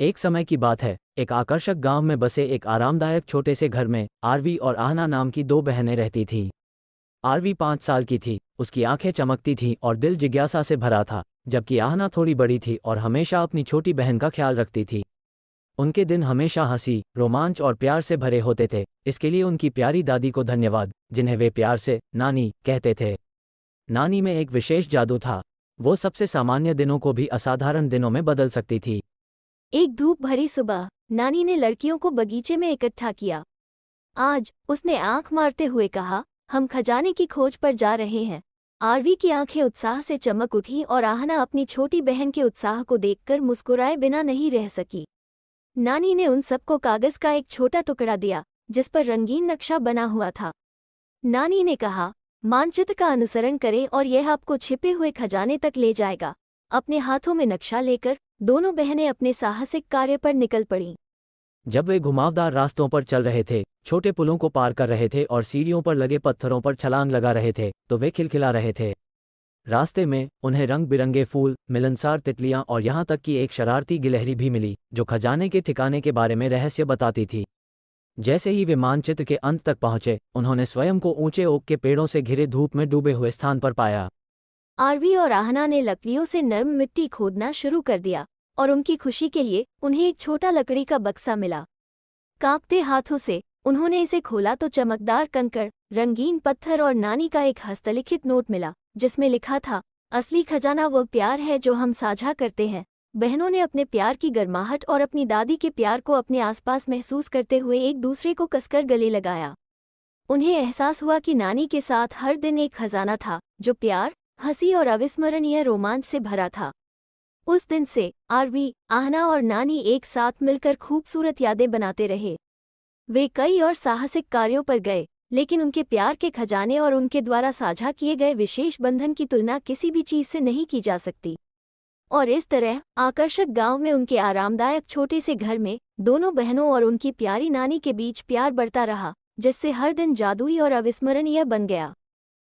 एक समय की बात है, एक आकर्षक गांव में बसे एक आरामदायक छोटे से घर में आरवी और आहना नाम की दो बहनें रहती थीं। आरवी 5 साल की थी, उसकी आंखें चमकती थीं और दिल जिज्ञासा से भरा था, जबकि आहना थोड़ी बड़ी थी और हमेशा अपनी छोटी बहन का ख्याल रखती थी। उनके दिन हमेशा हंसी, रोमांच और प्यार से भरे होते थे, इसके लिए उनकी प्यारी दादी को धन्यवाद, जिन्हें वे प्यार से नानी कहते थे। नानी में एक विशेष जादू था। वो सबसे सामान्य दिनों को भी असाधारण दिनों में बदल सकती थी। एक धूप भरी सुबह नानी ने लड़कियों को बगीचे में इकट्ठा किया। आज उसने आंख मारते हुए कहा, हम खजाने की खोज पर जा रहे हैं। आरवी की आंखें उत्साह से चमक उठी और आहना अपनी छोटी बहन के उत्साह को देखकर मुस्कुराए बिना नहीं रह सकी। नानी ने उन सबको कागज का एक छोटा टुकड़ा दिया, जिस पर रंगीन नक्शा बना हुआ था। नानी ने कहा, मानचित्र का अनुसरण करें और यह आपको छिपे हुए खजाने तक ले जाएगा। अपने हाथों में नक्शा लेकर दोनों बहनें अपने साहसिक कार्य पर निकल पड़ीं। जब वे घुमावदार रास्तों पर चल रहे थे, छोटे पुलों को पार कर रहे थे और सीढ़ियों पर लगे पत्थरों पर छलांग लगा रहे थे, तो वे खिलखिला रहे थे। रास्ते में उन्हें रंग बिरंगे फूल, मिलनसार तितलियां और यहाँ तक कि एक शरारती गिलहरी भी मिली, जो खजाने के ठिकाने के बारे में रहस्य बताती थी। जैसे ही वे मानचित्र के अंत तक पहुंचे, उन्होंने स्वयं को ऊंचे ओक के पेड़ों से घिरे धूप में डूबे हुए स्थान पर पाया। आरवी और आहना ने लकड़ियों से नर्म मिट्टी खोदना शुरू कर दिया और उनकी खुशी के लिए उन्हें एक छोटा लकड़ी का बक्सा मिला। कांपते हाथों से उन्होंने इसे खोला तो चमकदार कंकड़, रंगीन पत्थर और नानी का एक हस्तलिखित नोट मिला, जिसमें लिखा था, असली खजाना वो प्यार है जो हम साझा करते हैं। बहनों ने अपने प्यार की गर्माहट और अपनी दादी के प्यार को अपने आसपास महसूस करते हुए एक दूसरे को कसकर गले लगाया। उन्हें एहसास हुआ कि नानी के साथ हर दिन एक खजाना था, जो प्यार, हंसी और अविस्मरणीय रोमांच से भरा था। उस दिन से आरवी, आहना और नानी एक साथ मिलकर खूबसूरत यादें बनाते रहे। वे कई और साहसिक कार्यों पर गए, लेकिन उनके प्यार के खजाने और उनके द्वारा साझा किए गए विशेष बंधन की तुलना किसी भी चीज से नहीं की जा सकती। और इस तरह आकर्षक गांव में उनके आरामदायक छोटे से घर में दोनों बहनों और उनकी प्यारी नानी के बीच प्यार बढ़ता रहा, जिससे हर दिन जादुई और अविस्मरणीय बन गया।